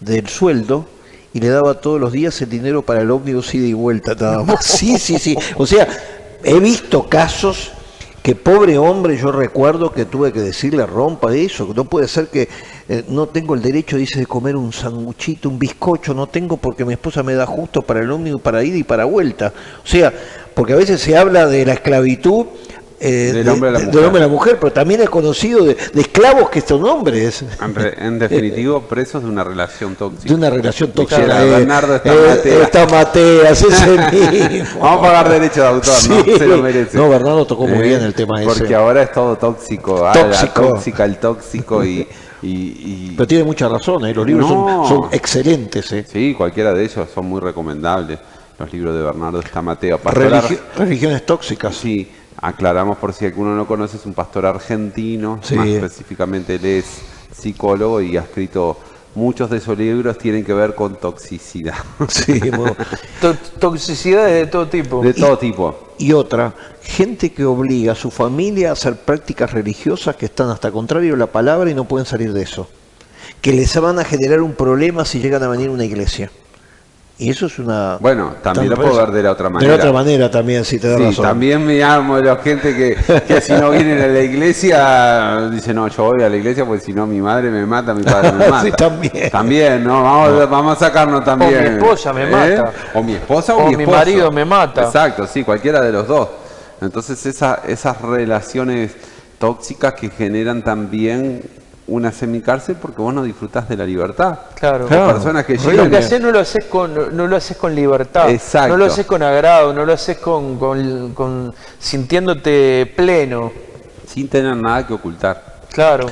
S4: del sueldo y le daba todos los días el dinero para el ómnibus ida y vuelta, nada más. Sí. O sea, he visto casos que pobre hombre, yo recuerdo que tuve que decirle, rompa eso, no puede ser que no tengo el derecho, dice, de comer un sanguchito, un bizcocho, no tengo porque mi esposa me da justo para el ómnibus, para ida y para vuelta. O sea, porque a veces se habla de la esclavitud
S6: Del hombre a la mujer.
S4: del hombre a la mujer, pero también es conocido de esclavos que son hombres.
S6: En definitivo, presos de una relación tóxica.
S4: De una relación tóxica.
S6: Claro, Bernardo Estamateas.
S4: Estamateas, ese mismo.
S6: Vamos a pagar derecho de autor, ¿no?
S4: Sí.
S6: Se lo merece.
S4: No, Bernardo tocó muy bien el tema ese.
S6: Porque ahora es todo tóxico. La
S4: Tóxico.
S6: tóxica, el tóxico y
S4: Pero tiene mucha razón, los libros
S6: No.
S4: son excelentes.
S6: Sí, cualquiera de ellos son muy recomendables. Los libros de Bernardo Estamateas.
S4: Religiones tóxicas.
S6: Sí, aclaramos por si alguno no conoce, es un pastor argentino,
S4: Sí.
S6: más específicamente él es psicólogo y ha escrito muchos de esos libros tienen que ver con toxicidad.
S4: Sí, bueno.
S5: Toxicidades de todo tipo.
S6: De todo tipo.
S4: Y otra, gente que obliga a su familia a hacer prácticas religiosas que están hasta contrario a la palabra y no pueden salir de eso. Que les van a generar un problema si llegan a venir a una iglesia. Y eso es una...
S6: Bueno, también lo
S4: parece-
S6: puedo ver de la otra
S4: De
S6: manera.
S4: la otra manera también, si te da
S6: Sí,
S4: razón.
S6: también me llamo la gente que si no vienen a la iglesia, dice, no, yo voy a la iglesia porque si no mi madre me mata, mi padre me mata.
S4: Sí, también.
S6: También, ¿no? Vamos a sacarnos también.
S5: O mi esposa me mata.
S6: O mi esposa o,
S5: O
S6: mi
S5: mi
S6: esposo.
S5: marido me mata.
S6: Exacto, sí, cualquiera de los dos. Entonces esas relaciones tóxicas que generan también una semicárcel porque vos no disfrutás de la libertad.
S5: Claro.
S4: Claro.
S6: Personas que
S5: Lo
S6: llegan...
S5: que haces no lo haces con libertad,
S6: Exacto.
S5: no lo haces con agrado, no lo haces con sintiéndote pleno.
S6: sin tener nada que ocultar.
S5: Claro.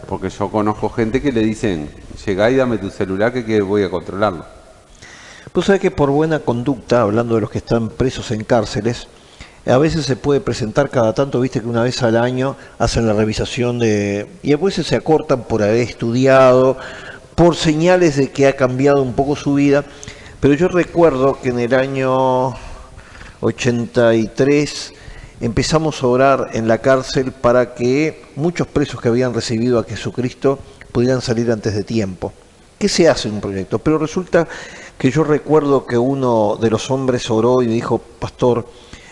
S6: Porque yo conozco gente que le dicen, llegá y dame tu celular que voy a controlarlo.
S4: Vos sabés que por buena conducta, hablando de los que están presos en cárceles, a veces se puede presentar cada tanto, viste que una vez al año hacen la revisación y a veces se acortan por haber estudiado, por señales de que ha cambiado un poco su vida. Pero yo recuerdo que en el año 83 empezamos a orar en la cárcel para que muchos presos que habían recibido a Jesucristo pudieran salir antes de tiempo. ¿Qué se hace en un proyecto? Pero resulta que yo recuerdo que uno de los hombres oró y me dijo, pastor,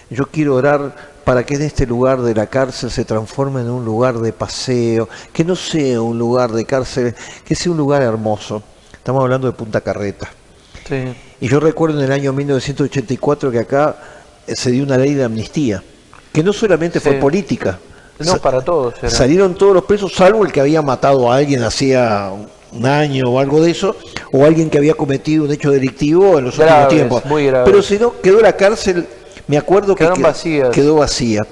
S4: yo quiero orar para que en este lugar de la cárcel se transforme en un lugar de paseo, que no sea un lugar de cárcel, que sea un lugar hermoso. Estamos hablando de Punta Carreta.
S5: Sí.
S4: Y yo recuerdo en el año 1984 que acá se dio una ley de amnistía, que no solamente fue
S5: Sí.
S4: política.
S5: No para todos. Era.
S4: Salieron todos los presos, salvo el que había matado a alguien hacía un año o algo de eso, o alguien que había cometido un hecho delictivo en los últimos
S5: Graves,
S4: tiempos.
S5: muy graves.
S4: Pero si no, quedó la cárcel, me acuerdo que
S5: Quedaron vacías.
S4: quedó vacía.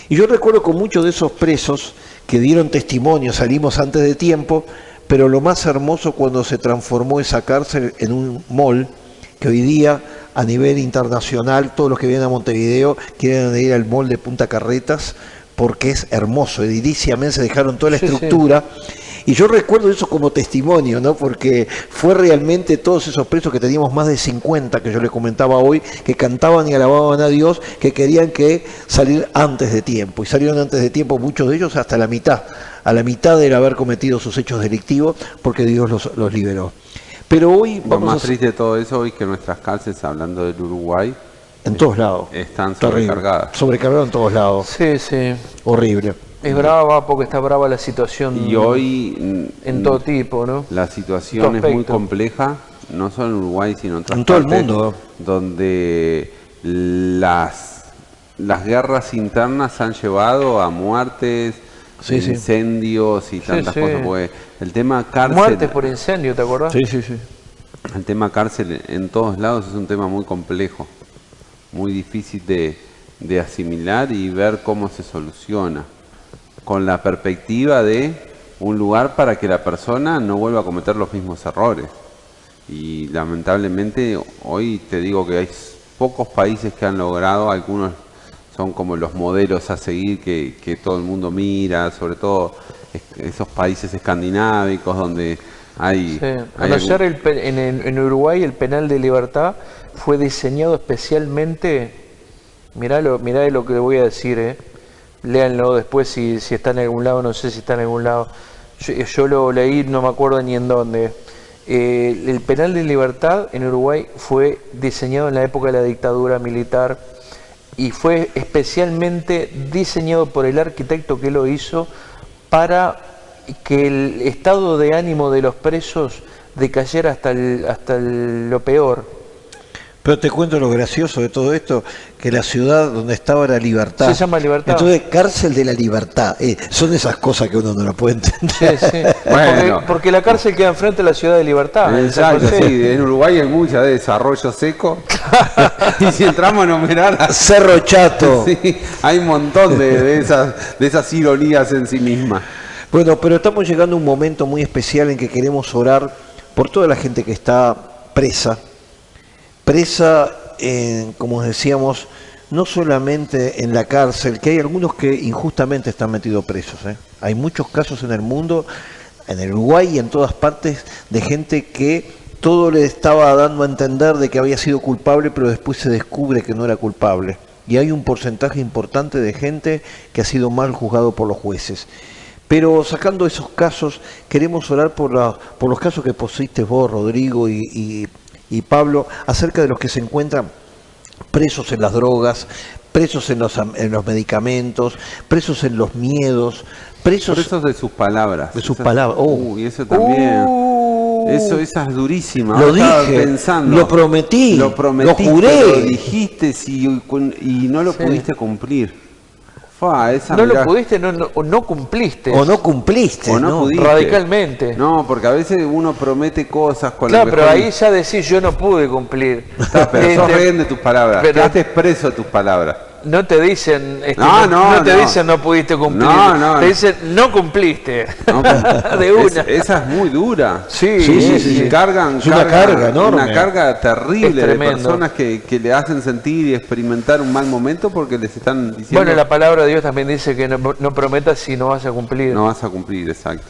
S4: Y yo recuerdo con muchos de esos presos que dieron testimonio, salimos antes de tiempo, pero lo más hermoso cuando se transformó esa cárcel en un mall, que hoy día a nivel internacional, todos los que vienen a Montevideo quieren ir al mall de Punta Carretas, porque es hermoso, ediliciamente se dejaron toda la
S5: Sí, sí.
S4: estructura. Y yo recuerdo eso como testimonio, ¿no? Porque fue realmente todos esos presos que teníamos más de 50, que yo les comentaba hoy, que cantaban y alababan a Dios, que querían que salir antes de tiempo. Y salieron antes de tiempo muchos de ellos hasta la mitad, a la mitad de haber cometido sus hechos delictivos, porque Dios los liberó. Pero hoy
S6: Lo
S4: vamos
S6: más
S4: a...
S6: triste de todo eso hoy es que nuestras cárceles, hablando del Uruguay,
S4: En todos lados.
S6: están
S4: Terrible.
S6: sobrecargadas.
S4: Sobrecargados en todos lados.
S5: Sí, sí.
S4: Horrible.
S5: Es brava porque está brava la situación
S6: Y hoy
S5: en todo tipo, ¿no?
S6: la situación es muy
S5: aspecto.
S6: compleja, no solo en Uruguay, sino en otras
S4: En todo el
S6: partes,
S4: mundo.
S6: donde las guerras internas han llevado a muertes,
S4: Sí, sí.
S6: incendios y tantas
S5: sí.
S6: cosas. Porque el tema cárcel,
S5: Muertes por incendio, ¿te acordás?
S4: Sí, sí, sí.
S6: el tema cárcel en todos lados es un tema muy complejo, muy difícil de asimilar y ver cómo se soluciona, con la perspectiva de un lugar para que la persona no vuelva a cometer los mismos errores. Y lamentablemente hoy te digo que hay pocos países que han logrado, algunos son como los modelos a seguir que todo el mundo mira, sobre todo esos países escandinávicos donde hay...
S5: Sí.
S6: hay
S5: Ayer
S6: algún-
S5: en Uruguay el penal de libertad fue diseñado especialmente, mirá lo que le voy a decir, léanlo después si está en algún lado, no sé si está en algún lado, yo lo leí, no me acuerdo ni en dónde. El penal de libertad en Uruguay fue diseñado en la época de la dictadura militar y fue especialmente diseñado por el arquitecto que lo hizo para que el estado de ánimo de los presos decayera hasta lo peor.
S4: Pero te cuento lo gracioso de todo esto, que la ciudad donde estaba era Libertad.
S5: Se llama Libertad.
S4: Entonces, cárcel de la libertad. Son esas cosas que uno no la puede entender.
S5: Sí, sí.
S6: Bueno.
S5: Porque la cárcel queda enfrente de la ciudad de Libertad. en San
S6: Exacto,
S5: José.
S6: sí, en Uruguay hay mucha de desarrollo seco. Y si entramos a enumerar,
S4: Cerro Chato.
S6: sí, hay un montón de esas ironías en sí mismas.
S4: Bueno, pero estamos llegando a un momento muy especial en que queremos orar por toda la gente que está presa, como decíamos, no solamente en la cárcel, que hay algunos que injustamente están metidos presos. Hay muchos casos en el mundo, en el Uruguay y en todas partes, de gente que todo le estaba dando a entender de que había sido culpable, pero después se descubre que no era culpable. Y hay un porcentaje importante de gente que ha sido mal juzgado por los jueces. Pero sacando esos casos, queremos orar por los casos que pusiste vos, Rodrigo y Pablo, acerca de los que se encuentran presos en las drogas, presos en los medicamentos, presos en los miedos, presos
S6: de sus palabras.
S4: de sus palabras.
S6: Y eso también. Esa es durísima.
S4: Lo
S6: Ahora estaba
S4: dije,
S6: pensando,
S4: lo prometí, lo juré.
S6: lo dijiste y no lo pudiste cumplir. Esa,
S5: No
S6: mirá,
S5: lo pudiste, no cumpliste.
S4: O no cumpliste,
S6: o no pudiste.
S5: Radicalmente.
S6: No, porque a veces uno promete cosas con
S5: Claro,
S6: la
S5: pero ahí ya decís yo no pude cumplir.
S6: pero sos rehén de tus palabras.
S5: pero-
S6: Quedaste expreso de tus palabras.
S5: No te dicen,
S6: No,
S5: te
S6: no.
S5: dicen no pudiste cumplir.
S6: No.
S5: Te dicen no cumpliste.
S6: No,
S5: De una.
S6: Esa es muy dura.
S5: Sí,
S6: Y cargan,
S4: Es una carga enorme.
S6: una carga terrible
S5: Es
S6: de
S5: tremendo.
S6: personas que le hacen sentir y experimentar un mal momento porque les están diciendo
S5: Bueno, la palabra de Dios también dice que no prometas si no vas a cumplir.
S6: no vas a cumplir, exacto.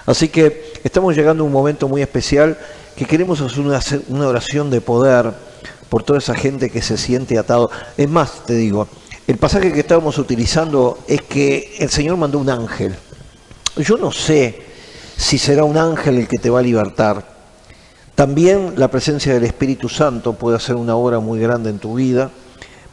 S4: Así que estamos llegando a un momento muy especial que queremos hacer una oración de poder por toda esa gente que se siente atado. Es más, te digo, el pasaje que estábamos utilizando es que el Señor mandó un ángel. Yo no sé si será un ángel el que te va a libertar. También la presencia del Espíritu Santo puede hacer una obra muy grande en tu vida,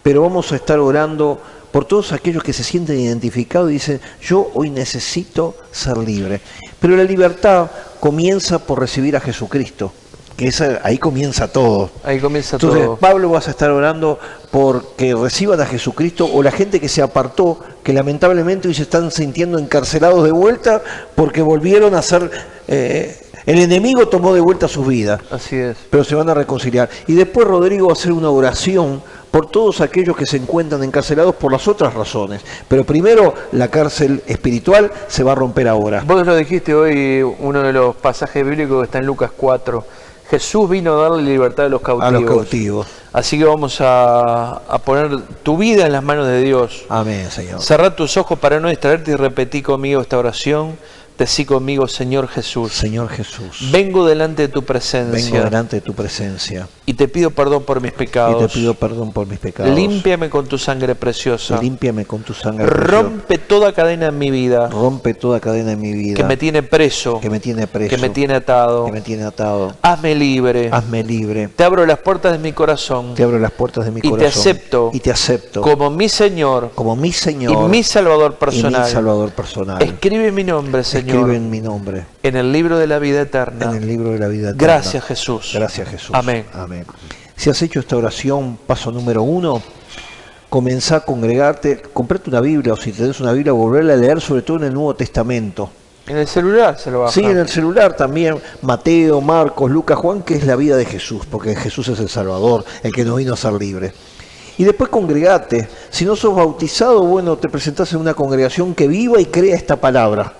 S4: pero vamos a estar orando por todos aquellos que se sienten identificados y dicen, yo hoy necesito ser libre. Pero la libertad comienza por recibir a Jesucristo, que ahí comienza todo.
S5: Ahí comienza
S4: Entonces,
S5: todo.
S4: Pablo, vas a estar orando porque reciban a Jesucristo, o la gente que se apartó, que lamentablemente hoy se están sintiendo encarcelados de vuelta porque volvieron a ser... el enemigo tomó de vuelta sus vidas,
S5: Así es.
S4: pero se van a reconciliar. Y después Rodrigo va a hacer una oración por todos aquellos que se encuentran encarcelados por las otras razones. Pero primero la cárcel espiritual se va a romper ahora.
S5: Vos lo dijiste hoy, uno de los pasajes bíblicos que está en Lucas 4. Jesús vino a darle libertad a los cautivos.
S4: A los cautivos.
S5: Así que vamos a poner tu vida en las manos de Dios.
S4: Amén, Señor.
S5: Cerrá tus ojos para no distraerte y repetí conmigo esta oración. Decí conmigo, Señor Jesús.
S4: Señor Jesús,
S5: Vengo delante de tu
S4: vengo
S5: presencia
S4: delante de tu presencia
S5: y te pido perdón por mis
S4: y
S5: pecados.
S4: te pido perdón por mis pecados.
S5: Límpiame con tu sangre preciosa.
S4: Límpiame con tu sangre preciosa.
S5: Rompe toda cadena en mi vida
S4: Rompe toda cadena en mi vida
S5: que me tiene preso,
S4: que me tiene preso,
S5: que me tiene atado.
S4: que me tiene atado.
S5: Hazme libre.
S4: Hazme libre.
S5: Te abro las puertas de mi corazón
S4: Te abro las puertas de mi
S5: y te
S4: corazón.
S5: acepto
S4: Y te acepto
S5: como mi Señor
S4: como mi
S5: y
S4: Señor
S5: mi Salvador
S4: y mi
S5: personal.
S4: Salvador personal.
S5: Escribe mi nombre, Señor,
S4: Escribe en mi nombre
S5: en el libro de la vida eterna.
S4: en el libro de la vida eterna.
S5: Gracias, Jesús.
S4: Gracias, Jesús.
S5: Amén.
S4: Amén. Si has hecho esta oración, paso número 1, comenzá a congregarte, comprate una Biblia, o si tenés una Biblia, volverla a leer, sobre todo en el Nuevo Testamento.
S5: En el celular se lo baja.
S4: Sí, en el celular también, Mateo, Marcos, Lucas, Juan, que es la vida de Jesús, porque Jesús es el Salvador, el que nos vino a ser libre. Y después congregate. Si no sos bautizado, bueno, te presentás en una congregación que viva y crea esta palabra.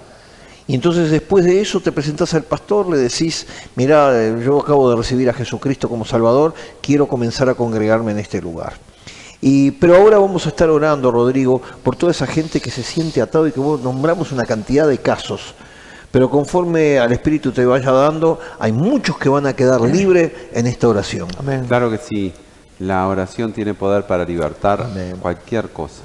S4: Y entonces después de eso te presentás al pastor, le decís, mirá, yo acabo de recibir a Jesucristo como Salvador, quiero comenzar a congregarme en este lugar. Pero ahora vamos a estar orando, Rodrigo, por toda esa gente que se siente atado y que vos nombramos una cantidad de casos. Pero conforme al Espíritu te vaya dando, hay muchos que van a quedar libres en esta oración.
S5: Amén.
S6: Claro que sí, la oración tiene poder para libertar
S4: Amén.
S6: cualquier cosa.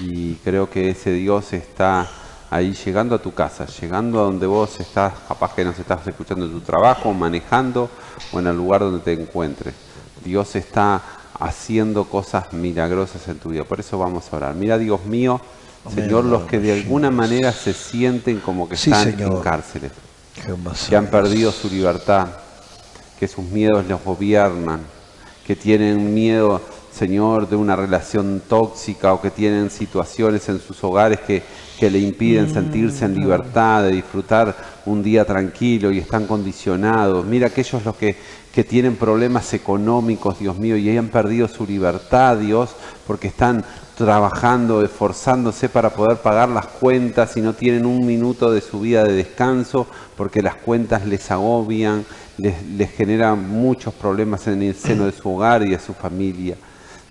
S6: Y creo que ese Dios está ahí llegando a tu casa, llegando a donde vos estás, capaz que nos estás escuchando en tu trabajo, manejando o en el lugar donde te encuentres. Dios está haciendo cosas milagrosas en tu vida, por eso vamos a orar. Mira, Dios mío,
S4: Amén.
S6: Señor, los que de alguna manera se sienten como que
S4: Sí,
S6: están
S4: Señor.
S6: en cárceles,
S4: Jehová
S6: que han
S4: sabe.
S6: perdido su libertad, que sus miedos los gobiernan, que tienen miedo, Señor, de una relación tóxica o que tienen situaciones en sus hogares que le impiden sentirse en libertad, de disfrutar un día tranquilo y están condicionados. Mira aquellos los que tienen problemas económicos, Dios mío, y hayan perdido su libertad, Dios, porque están trabajando, esforzándose para poder pagar las cuentas y no tienen un minuto de su vida de descanso porque las cuentas les agobian, les generan muchos problemas en el seno de su hogar y de su familia.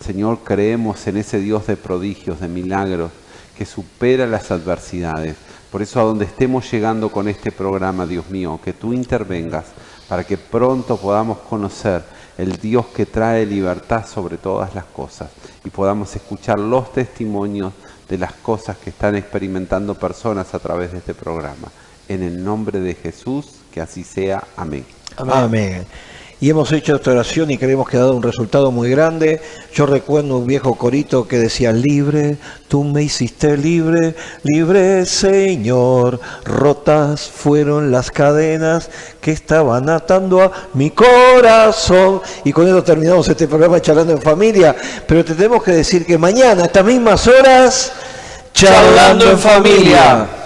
S6: Señor, creemos en ese Dios de prodigios, de milagros, que supera las adversidades. Por eso a donde estemos llegando con este programa, Dios mío, que tú intervengas para que pronto podamos conocer el Dios que trae libertad sobre todas las cosas y podamos escuchar los testimonios de las cosas que están experimentando personas a través de este programa. En el nombre de Jesús, que así sea. Amén.
S4: Amén. Y hemos hecho esta oración y creemos que ha dado un resultado muy grande. Yo recuerdo un viejo corito que decía: libre, tú me hiciste libre, libre Señor. Rotas fueron las cadenas que estaban atando a mi corazón. Y con esto terminamos este programa Charlando en Familia. Pero te tenemos que decir que mañana a estas mismas horas,
S5: Charlando en Familia.